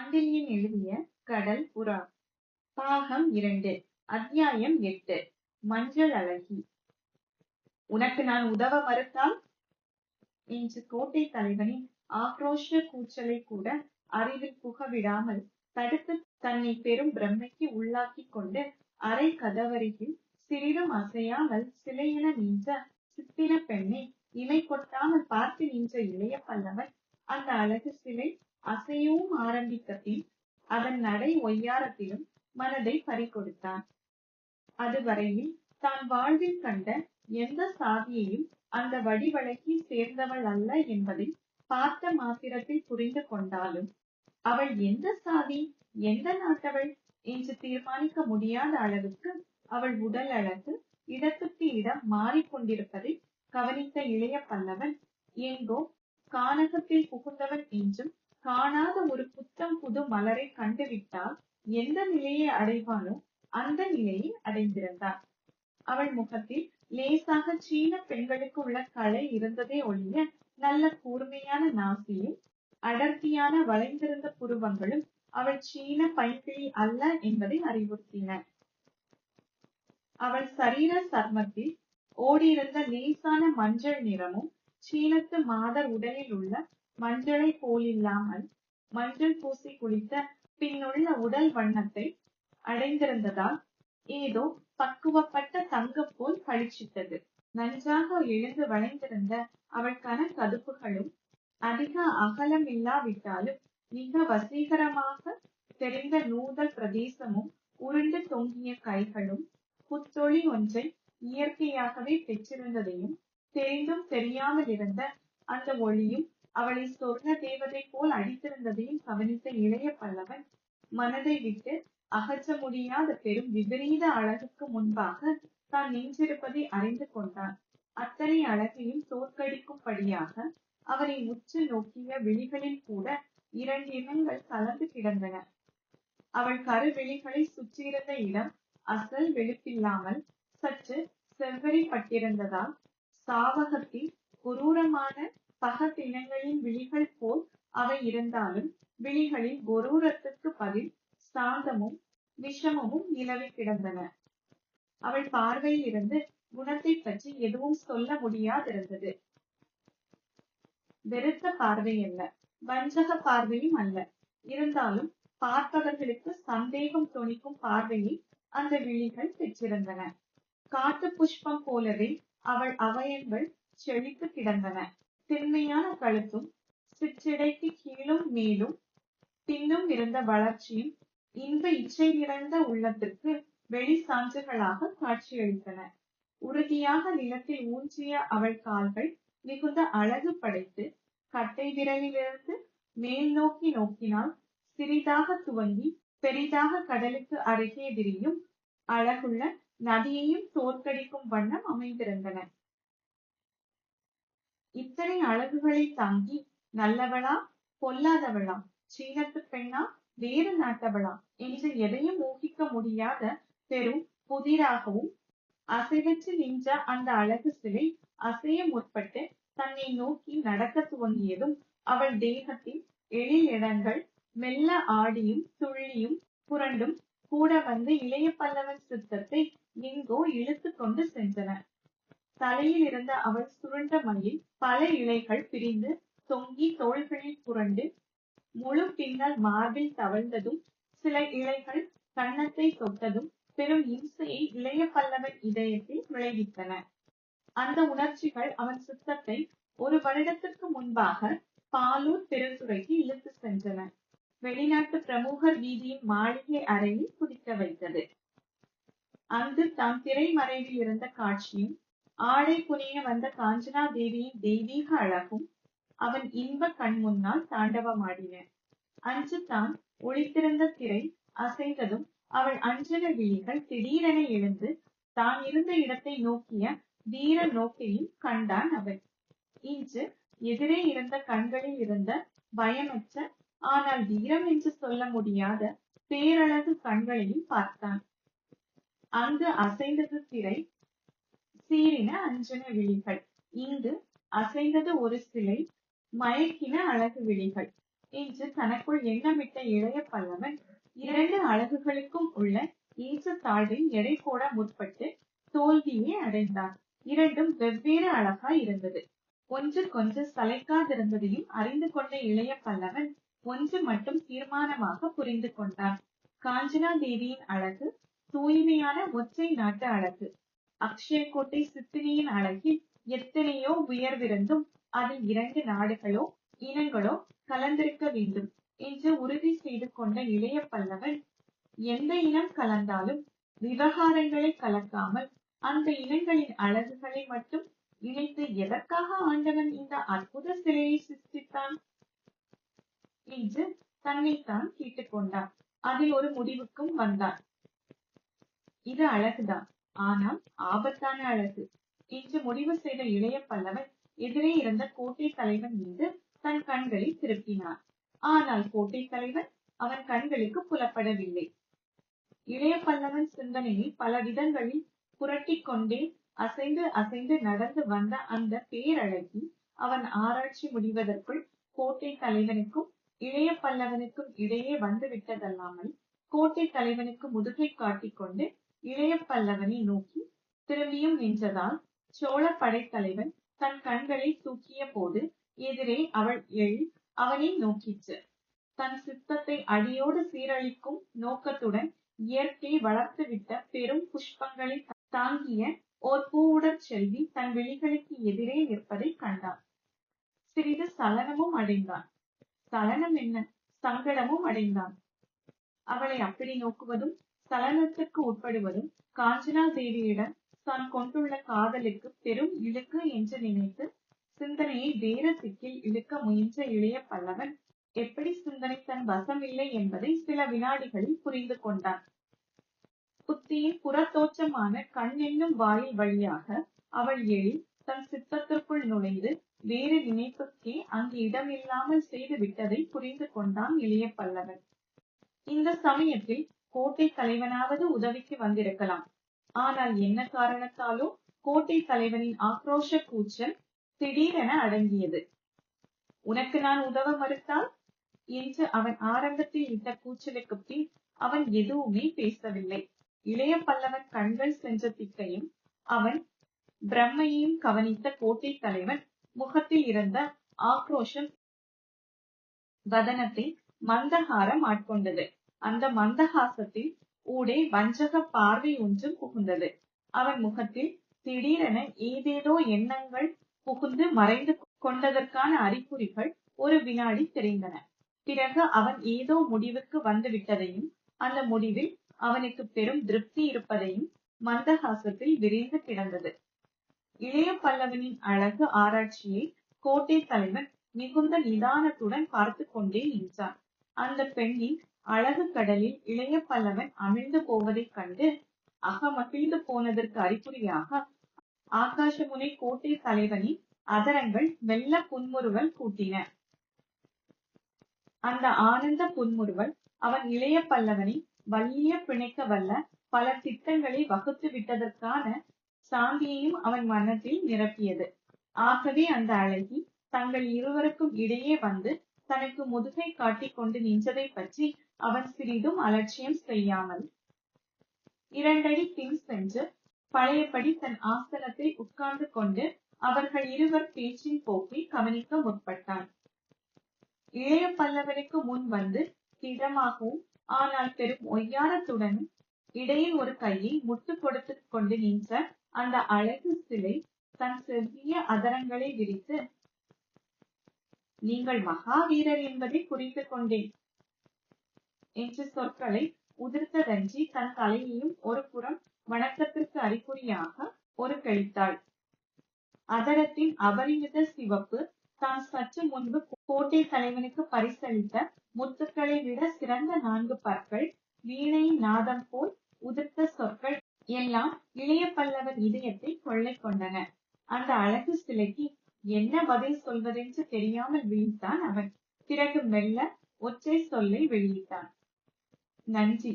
கண்டில்யன் எழுதிய கடல் புறா பாகம் 2 அத்தியாயம் 8 மஞ்சள் அழகி. உனக்கு நான் உதவ மறுத்தால் என்று கோட்டை தலைவனின் ஆக்ரோஷ கூச்சலை கூட அறிவில் புகவிடாமல் தடுத்து தன்னை பெரும் பிரம்மைக்கு உள்ளாக்கிக் கொண்டு அரை கதவருகில் சிறிதும் அசையாமல் சிலையென நின்ற சித்திர பெண்ணை இமை கொட்டாமல் பார்த்து நின்ற இளைய பல்லவன் அந்த அழகு சிலை அசையவும் ஆரம்பித்த பின் அதன் நடை ஒய்யாரத்திலும் மனதை பறிகொடுத்தான். அதுவரையில் தான் வாழ்வில் கண்ட எந்த சாதியையும் அந்த வடிவழகி சேர்ந்தவள் அல்ல என்பதை பார்த்த மாத்திரத்தில் புரிந்து கொண்டாலும் அவள் எந்த சாதி, எந்த நாட்டவள் என்று தீர்மானிக்க முடியாத அளவுக்கு அவள் உடல் அழகு இடத்துக்கு இடம் மாறிக்கொண்டிருப்பதை கவனித்த இளைய பல்லவன் எங்கோ கானகத்தில் புகுந்தவன் என்றும் காணாத ஒரு புத்தம் புது மலரை கண்டுவிட்டால் எந்த நிலையை அடைவானோ அந்த நிலையை அடைந்திருந்தான். அவள் முகத்தில் லேசாக சீன பெண்களுக்கு உள்ள கலை இருந்ததே ஒழிய நல்ல கூர்மையான நாசியும் அடர்த்தியான வளைந்திருந்த புருவங்களும் அவள் சீன பைங்கிளி அல்ல என்பதை அறிவுறுத்தின. அவள் சரீர சர்மத்தில் ஓடியிருந்த லேசான மஞ்சள் நிறமும் சீனத்து மாதர் உடலில் உள்ள மஞ்சளை போலில்லாமல் மஞ்சள் பூசி குளித்த பின்னுள்ள உடல் வண்ணத்தை அடைந்திருந்ததால் ஏதோ பக்குவப்பட்ட தங்கம் போல் பளிச்சிட்டது. நன்றாக எழுந்து வளைந்திருந்த அவள் கதுப்புகளும் அதிக அகலம் இல்லாவிட்டாலும் மிக வசீகரமாக தெரிந்த நூதல் பிரதேசமும் உருண்டு தொங்கிய கைகளும் புத்தொளி ஒன்றை இயற்கையாகவே பெற்றிருந்ததையும் தெரிந்தும் தெரியாமல் இருந்த அந்த ஒளியும் அவளை சொர்ண தேவதை போல் அடித்திருந்ததையும் கவனித்த இளைய பல்லவன் மனதை விட்டு அகற்ற முடியாத பெரும் விபரீத அழகுக்கு முன்பாக தான் நின்றிருப்பதை அறிந்து கொண்டான். அத்தனை அழகையும் தோற்கடிக்கும்படியாக அவனை உற்று நோக்கிய விழிகளில் கூட இரண்டு இனங்கள் கலந்து கிடந்தன. அவள் கருவிழிகளை சுற்றியிருந்த இடம் அசல் வெளுப்பில்லாமல் சற்று செவ்வரிப்பட்டிருந்ததால் சாவகத்தில் குரூரமான பகத்தினங்களின் விழிகள் போல் அவை இருந்தாலும் விழிகளில் கொரூரத்துக்கு பதில் சாந்தமும் விஷமமும் நிலவி கிடந்தன. அவள் பார்வையில் இருந்து குணத்தை பற்றி எதுவும் சொல்ல முடியாதிருந்தது. வெறுத்த பார்வை அல்ல, வஞ்சக பார்வையும் அல்ல. இருந்தாலும் பார்ப்பவர்களுக்கு சந்தேகம் துணிக்கும் பார்வையை அந்த விழிகள் பெற்றிருந்தன. காட்டு புஷ்பம் போலவே அவள் அவயங்கள் செழித்து கிடந்தன. திண்மையான கழுத்தும் சிற்றிடைக்கு கீழும் மேலும் பின்னும் இருந்த வளர்ச்சியும் இன்ப இச்சை நிறைந்த உள்ளத்திற்கு வெளி சான்றுகளாக காட்சியளித்தன. உறுதியாக நிலத்தில் ஊன்றிய அவள் கால்கள் மிகுந்த அழகு படைத்து கட்டை விரலிலிருந்து மேல் நோக்கி நோக்கினால் சிறிதாக துவங்கி பெரிதாக கடலுக்கு அருகே விரியும் அழகுள்ள நதியையும் தோற்கடிக்கும் வண்ணம் அமைந்திருந்தன. இத்தனை அழகுகளை தாங்கி நல்லவளா பொல்லாதவளா, சீனத்து பெண்ணா வேறு நாட்டவளா என்று எதையும் ஊகிக்க முடியாத பெரும் புதிராகவும் அசைவற்று நின்ற அந்த அழகு சிலை அசைய முற்பட்டு தன்னை நோக்கி நடக்க துவங்கியதும் அவள் தேகத்தில் எழில் இடங்கள் மெல்ல ஆடியும் துள்ளியும் புரண்டும் கூட வந்து இளைய பல்லவன் சித்தத்தை எங்கோ இழுத்து கொண்டு சென்றன. தலையில் இருந்த அவள் சுருண்ட மயில் பல இலைகள் பிரிந்து தொங்கி தோள்களில் புரண்டு முழு பின்னல் மார்பில் தவழ்ந்ததும் சில இலைகள் கன்னத்தை தொட்டதும் பெரும் இம்சையை இளைய பல்லவன் இதயத்தில் விளைவித்தன. அந்த உணர்ச்சிகள் அவன் சித்தத்தை ஒரு வருடத்திற்கு முன்பாக பாலூர் பெருந்துறைக்கு இழுத்து சென்றன. வெளிநாட்டு பிரமுகர் வீதியின் மாளிகை அறையில் குதிக்க வைத்தது. அங்கு தான் திரைமறைவில் இருந்த காட்சியும் ஆடை புனைய வந்த காஞ்சனா தேவியின் தெய்வீக அழகும் அவன் இன்ப கண் முன்னால் தாண்டவமாடின. அன்று தான் ஒளித்திருந்த திரை அசைந்ததும் அவள் அஞ்சன விழிகள் திடீரென எழுந்து தான் இருந்த இடத்தை நோக்கிய வீர நோக்கையும் கண்டான் அவன். இன்று எதிரே இருந்த கண்களில் இருந்த பயமற்ற ஆனால் வீரம் என்று சொல்ல முடியாத பேரழகு கண்களையும் பார்த்தான். அங்கு அசைந்தது திரை, சீறின அஞ்சன விழிகள். இங்கு அசைந்தது ஒரு சிலை, மயக்கின அழகு விழிகள். என்று தனக்குள் எண்ணமிட்ட இளைய பல்லவன் 2 அலகுகளுக்கும் உள்ள ஏற்ற தாழ்வில் எடை போட முற்பட்டு தோல்வியே அடைந்தான். இரண்டும் வெவ்வேறு அழகாய் இருந்தது. ஒன்றுக்கொன்று சளைக்காதிருந்ததையும் அறிந்து கொண்ட இளைய பல்லவன் ஒன்று மட்டும் தீர்மானமாக புரிந்து கொண்டான். காஞ்சனா தேவியின் அழகு தூய்மையான ஒற்றை நாட்டு அழகு. அக்ஷயக்கோட்டை சித்தினியின் அழகில் எத்தனையோ உயர்விருந்தும் அதில் 2 நாடுகளோ இனங்களோ கலந்திருக்க வேண்டும் என்று உறுதி செய்து கொண்ட இளைய பல்லவன் எந்த இனம் கலந்தாலும் விவகாரங்களை கலக்காமல் அந்த இனங்களின் அழகுகளை மட்டும் இணைத்து எதற்காக ஆண்டவன் இந்த அற்புத சிலையை சிருஷ்டித்தான் என்று தன்னைத்தான் கேட்டுக்கொண்டான். அதில் ஒரு முடிவுக்கும் வந்தான். இது அழகுதான், ஆனால் ஆபத்தான அழகு என்று முடிவு செய்த இளைய பல்லவன் எதிரே இருந்த கோட்டை தலைவன் மீது தன் கண்களை திருப்பினான். ஆனால் கோட்டை தலைவன் அவன் கண்களுக்கு புலப்படவில்லை. இளைய பல்லவன் சிந்தனையை பல விதங்களில் புரட்டிக் கொண்டே அசைந்து அசைந்து நடந்து வந்த அந்த பேரழகி அவன் ஆராய்ச்சி முடிவதற்குள் கோட்டை தலைவனுக்கும் இளைய பல்லவனுக்கும் இடையே வந்து விட்டதல்லாமல் கோட்டை தலைவனுக்கு முதுகை காட்டிக்கொண்டு இளைய பல்லவனை நோக்கி திரும்பியும் நின்றதால் சோழ படைத்தலைவன் தன் கண்களை தூக்கிய போது எதிரே அவள் அவனை நோக்கிற்று. தன் சித்தத்தை அடியோடு சீரழிக்கும் நோக்கத்துடன் இயற்கை வளர்த்துவிட்ட பெரும் புஷ்பங்களை தாங்கிய ஓர் பூவுடற் செல்வி தன் விழிகளுக்கு எதிரே நிற்பதை கண்டான். சிறிது சலனமும் அடைந்தான். சலனம் என்ன, சங்கடமும் அடைந்தான். அவளை அப்படி நோக்குவதும் சலனத்துக்கு உட்படுவதும் காஞ்சனா தேவியிடம் தான் கொண்டுள்ள காதலுக்கு பெரும் இழுக்கு என்று நினைத்து சிந்தனையை வேறு திக்கில் இழுக்க முயன்ற இளைய பல்லவன் எப்படி சிந்தனை தன் வசமில்லை என்பதை சில வினாடிகளில் புரிந்து கொண்டான். புத்தியின் புறத்தோற்றமான கண் என்னும் வாயில் வழியாக அவள் தன் சித்தத்திற்குள் நுழைந்து வேறு நினைப்புக்கே அங்கு இடமில்லாமல் செய்து விட்டதை புரிந்து கொண்டான் இளைய பல்லவன். இந்த சமயத்தில் கோட்டை தலைவனாவது உதவிக்கு வந்திருக்கலாம். ஆனால் என்ன காரணத்தாலோ கோட்டை தலைவனின் ஆக்ரோஷ கூச்சல் திடீரென அடங்கியது. உனக்கு நான் உதவ மறுத்தால் என்று அவன் ஆரம்பத்தில் இட்ட கூச்சலுக்கு பின் அவன் எதுவுமே பேசவில்லை. இளைய பல்லவன் கண்கள் சென்ற திக்கையும் அவன் பிரம்மையையும் கவனித்த கோட்டை தலைவன் முகத்தில் இருந்த ஆக்ரோஷம் வதனத்தை மந்தகாரம் ஆட்கொண்டது. அந்த மந்தகாசத்தில் ஊடே வஞ்சக பார்வை ஒன்றும் புகுந்தது. அவன் முகத்தில் திடீரென ஏதேதோ எண்ணங்கள் புகுந்து மறைந்து கொண்டதற்கான அறிகுறிகள் ஒரு வினாடி தெரிந்தன. பிறகு அவன் ஏதோ முடிவுக்கு வந்து விட்டதையும் அந்த முடிவில் அவனுக்கு பெரும் திருப்தி இருப்பதையும் மந்தகாசத்தில் விரிந்து கிடந்தது. இளைய பல்லவனின் அழகு ஆராய்ச்சியை கோட்டை தலைவன் மிகுந்த நிதானத்துடன் பார்த்து கொண்டே நின்றான். அந்த பெண்ணின் அழகு கடலில் இளைய பல்லவன் அமிழ்ந்து போவதைக் கண்டு அகமகிழ்ந்து போனதற்கு அறிகுறியாக ஆகாசமுனை கோட்டை தலைவனின் அதரங்கள் மெல்ல புன்முறுவல் கூட்டின. அந்த ஆனந்த புன்முறுவல் அவன் இளைய பல்லவனை வலிய பிணைக்க வல்ல பல திட்டங்களை வகுத்து விட்டதற்கான சாந்தியையும் அவன் மனத்தில் நிரப்பியது. ஆகவே அந்த அழகி தங்கள் இருவருக்கும் இடையே வந்து தனக்கு முதுகை காட்டிக் கொண்டு நின்றதை பற்றி அவன் சிறிதும் அலட்சியம் செய்யாமல் 2 அடி பின் சென்று பழையபடி தன் ஆசனத்தில் உட்கார்ந்து கொண்டு அவர்கள் இருவர் பேச்சின் போக்கை கவனிக்க முற்பட்டான். இளைய பல்லவனுக்கு முன் வந்து திடமாகவும் ஆனால் பெரும் ஒய்யாரத்துடனும் இடையில் ஒரு கையை முட்டு கொடுத்து கொண்டு நின்ற அந்த அழகு சிலை தன் செவ்விய அதரங்களை விரித்து, நீங்கள் மகாவீரர் என்பதை புரிந்து கொண்டேன் என்ற சொற்களை உதிர்த்ததன்றி தன் தலையையும் ஒரு புறம் வணக்கத்திற்கு அறிகுறியாக ஒரு கழித்தாள். அதரத்தின் அபரிமித சிவப்பு தான் சற்று முன்பு கோட்டை தலைவனுக்கு பரிசளித்த முத்துக்களை விட சிறந்த 4 பற்கள், வீணையின் நாதம் போல் உதிர்த்த சொற்கள் எல்லாம் இளைய பல்லவன் இதயத்தை கொள்ளை கொண்டன. அந்த அழகு சிலைக்கு என்ன பதில் சொல்வதென்று தெரியாமல் விழித்தான் அவன். பிறகு மெல்ல ஒற்றை சொல்லை வெளியிட்டான், நன்றி.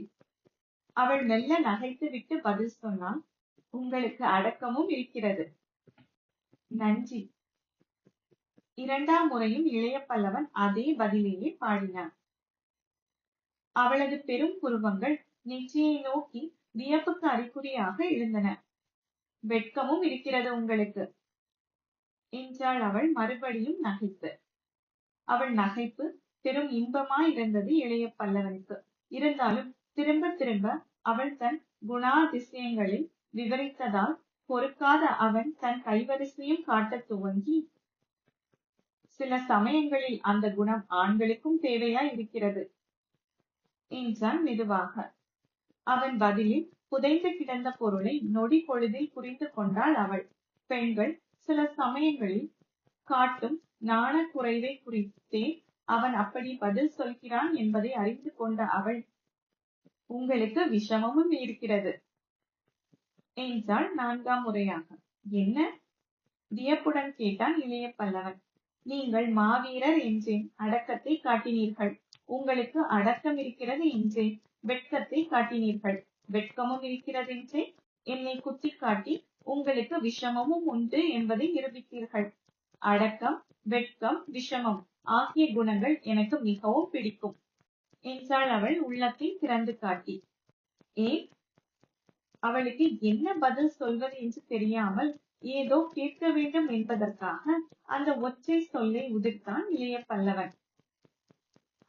அவள் மெல்ல நகைத்து விட்டு பதில் சொன்னாள், உங்களுக்கு அடக்கமும் இருக்கிறது. நன்றி. இரண்டாம் முறையும் இளைய பல்லவன் அதே பதிலையே பாடினான். அவளது பெரும் புருவங்கள் நெற்றியை நோக்கி வியப்புக்கு அறிகுறியாக எழுந்தன. வெட்கமும் இருக்கிறது உங்களுக்கு என்றாள் அவள் மறுபடியும் நகைத்து. அவள் நகைப்பு பெரும் இன்பமாயிருந்தது இளைய பல்லவனுக்கு. இருந்தாலும் திரும்ப திரும்ப அவள் தன் குணாதிசயங்களை விவரித்ததால் பொறுக்காத அவன் தன் கைவரிசையும் காட்டத் துவங்கி, சில சமயங்களில் அந்த குணம் ஆண்களுக்கும் தேவையாய் இருக்கிறது என்றான் மெதுவாக. அவன் பதிலில் புதைந்து கிடந்த பொருளை நொடி பொழுதில் புரிந்து கொண்டாள் அவள். பெண்கள் சில சமயங்களில் காட்டும் நாணக்குறைவை குறித்தே அவன் அப்படி பதில் சொல்கிறான் என்பதை அறிந்து கொண்ட அவள், உங்களுக்கு விஷமமும் இருக்கிறது என்றாள் நான்காம் முறையாக. என்ன? வியப்புடன் கேட்டான் இளைய பல்லவன். நீங்கள் மாவீரர் என்றேன், அடக்கத்தை காட்டினீர்கள். உங்களுக்கு அடக்கம் இருக்கிறது என்றேன், வெட்கத்தை காட்டினீர்கள். வெட்கமும் இருக்கிறது என்றே என்னை குத்தி காட்டி உங்களுக்கு விஷமமும் உண்டு என்பதை நிரூபித்தீர்கள். அடக்கம், வெட்கம், விஷமம் ஆகிய குணங்கள் எனக்கு மிகவும் பிடிக்கும் என்றாள் அவள் உள்ளத்தை திறந்து காட்டி. ஏன்? அவளுக்கு என்ன பதில் சொல்வது என்று தெரியாமல் ஏதோ கேட்க வேண்டும் என்பதற்காக அந்த ஒற்றை சொல்லை உதிர்த்தான் இளைய பல்லவன்.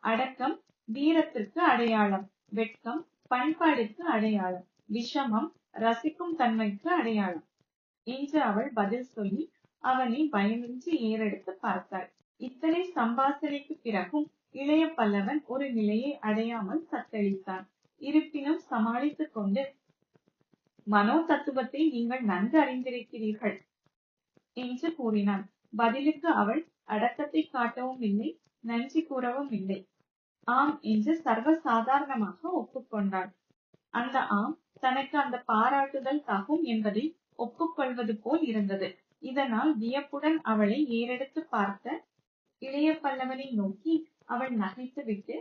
அடக்கம் வீரத்திற்கு அடையாளம், வெட்கம் பண்பாடிற்கு அடையாளம், விஷமம் ரசிக்கும் தன்மைக்கு அடையாளம் என்று அவள் பதில் சொல்லி அவனை பயமின்றி ஏறெடுத்து பார்த்தாள். இத்தனை சம்பாஷணைக்கு பிறகும் இளைய பல்லவன் ஒரு நிலையை அடையாமல் தத்தளித்தான். இருப்பினும் சமாளித்துக் கொண்டு, மனோ தத்துவத்தை நீங்கள் நன்கு அறிந்திருக்கிறீர்கள் என்று கூறினான். பதிலுக்கு அவள் அடக்கத்தை காட்டவும் இல்லை, நன்றி கூறவும் இல்லை. ஆம் என்று சர்வ சாதாரணமாக ஒப்புக்கொண்டாள். அந்த ஆம் தனக்கு அந்த பாராட்டுதல் தகும் என்பதை ஒப்புக்கொள்வது போல் இருந்தது. இதனால் வியப்புடன் அவளை ஏறெடுத்து பார்த்த இளைய பல்லவனை நோக்கி அவள் நகைத்துவிட்டு,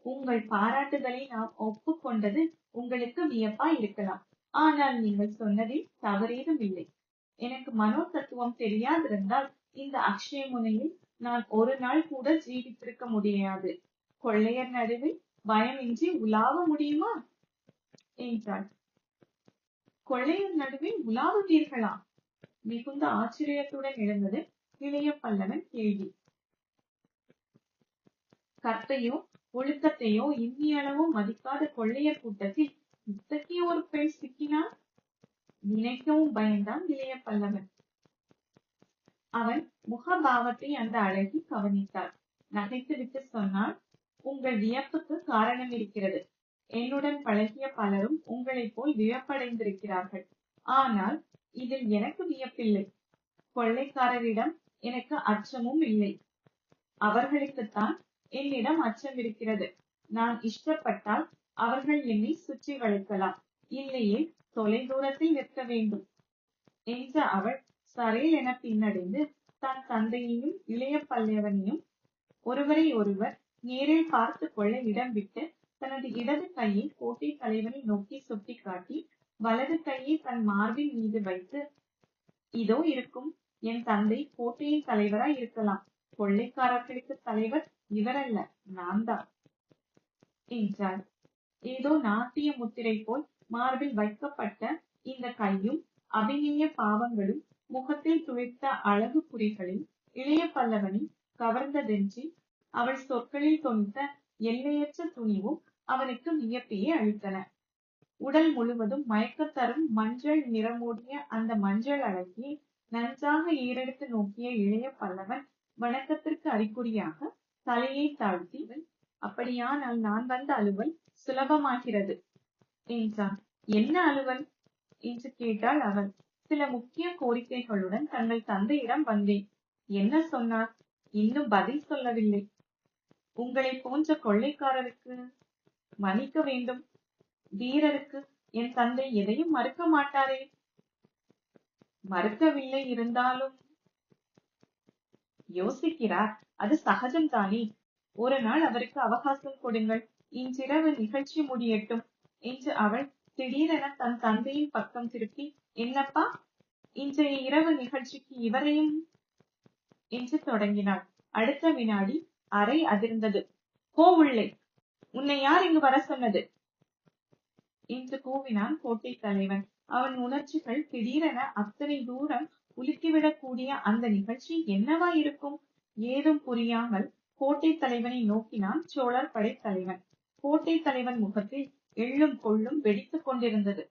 உங்கள் பாராட்டுதலை நான் ஒப்புக்கொண்டது உங்களுக்கு வியப்பா இருக்கலாம். ஆனால் நீங்கள் சொன்னதில் தவறேதும் இல்லை. எனக்கு மனோ தத்துவம் தெரியாதிருந்தால் இந்த அக்ஷய முனையில் நான் ஒரு நாள் கூட ஜீவித்திருக்க முடியாது. கொள்ளையர் நடுவில் பயமின்றி உலாவ முடியுமா என்றாள். கொள்ளையர் நடுவில் உலாவுவீர்களா? மிகுந்த ஆச்சரியத்துடன் எழுந்தது இளைய பல்லவன் கேள்வி. கற்பையோ ஒழுக்கத்தையோ இம்மியளவும் மதிக்காத கொள்ளையர் கூட்டத்தில் இத்தகைய ஒரு பெண் சிக்கினான் நினைக்கவும் பயந்தான் இளைய பல்லவன். அவன் முகபாவத்தை அந்த அழகி கவனித்தாள். நகைத்துவிட்டு சொன்னாள், உங்கள் வியப்புக்கு காரணம் இருக்கிறது. என்னுடன் பழகிய பலரும் உங்களைப் போல் வியப்படைந்திருக்கிறார்கள். ஆனால் இதில் எனக்கு வியப்பில்லை. கொள்ளைக்காரரிடம் எனக்கு அச்சமும் இல்லை. அவர்களுக்குத்தான் என்னிடம் அச்சம் இருக்கிறது. நான் இஷ்டப்பட்டால் அவர்கள் என்னை சுற்றி வளைக்கலாம், இல்லையே தொலை தூரத்தில் நிற்க வேண்டும் என்ற அவள் சரேல் என பின்னடைந்து தன் தந்தையையும் இளைய பல்லவனையும் ஒருவரை ஒருவர் நேரில் பார்த்து கொள்ள இடம் விட்டு தனது இடது கையை கோட்டை தலைவனை நோக்கி சுட்டிக்காட்டி வலது கையை தன் மார்பின் மீது வைத்து, இதோ இருக்கும் என் தந்தை கோட்டையின் தலைவராய் இருக்கலாம். கொள்ளைக்காரர்களுக்கு தலைவர் இவரல்ல, நான் தான் என்றாள். ஏதோ நாட்டிய முத்திரை போல் மார்பில் வைக்கப்பட்ட இந்த கையும் அபிநய பாவங்களும் முகத்தில் துளிர்த்த அழகு குறிகளில் இளைய பல்லவனை கவர்ந்ததென்றி அவள் சொற்களில் தொனித்த எல்லையற்ற துணிவும் அவனுக்கு வியப்பையே அளித்தன. உடல் முழுவதும் மயக்கத்தரும் மஞ்சள் நிறமூடிய அந்த மஞ்சள் அழகியை நன்றாக ஏறெடுத்து நோக்கிய இளைய பல்லவன் வணக்கத்திற்கு அறிகுறியாக தலையை தாழ்த்தி, அப்படியானால் நான் வந்த அலுவல் சுலபமாகிறது என்றான். என்ன அலுவல் என்று கேட்டாள் அவள். சில முக்கிய கோரிக்கைகளுடன் தங்கள் தந்தையிடம் வந்தேன். என்ன சொன்னார்? இன்னும் பதில் சொல்லவில்லை. உங்களை போன்ற கொள்ளைக்காரருக்கு மன்னிக்க வேண்டும். வீரருக்கு என் தந்தை எதையும் மறுக்க மாட்டாரே. மறுக்கவில்லை, இருந்தாலும் யோசிக்கிறார். அது சகஜம்தானே. ஒரு நாள் அவருக்கு அவகாசம் கொடுங்கள். இன்றிரவு நிகழ்ச்சி முடியட்டும் என்று அவள் திடீரென தன் தந்தையின் பக்கம் திருப்பி, என்னப்பா, இன்றைய இரவு நிகழ்ச்சிக்கு இவரையும் என்று தொடங்கினாள். அடுத்த வினாடி அறை அதிர்ந்தது. போ உள்ளே, உன்னை யார் இங்கு வர சொன்னது என்று கூவினான் கோட்டை தலைவன். அவன் உணர்ச்சிகள் திடீரென அத்தனை தூரம் உலுக்கிவிடக்கூடிய அந்த நிகழ்ச்சி என்னவா இருக்கும்? ஏதும் புரியாமல் கோட்டை தலைவனை நோக்கினான் சோழர் படை தலைவன். கோட்டை தலைவன் முகத்தில் எள்ளும் கொள்ளும் வெடித்துக் கொண்டிருந்தது.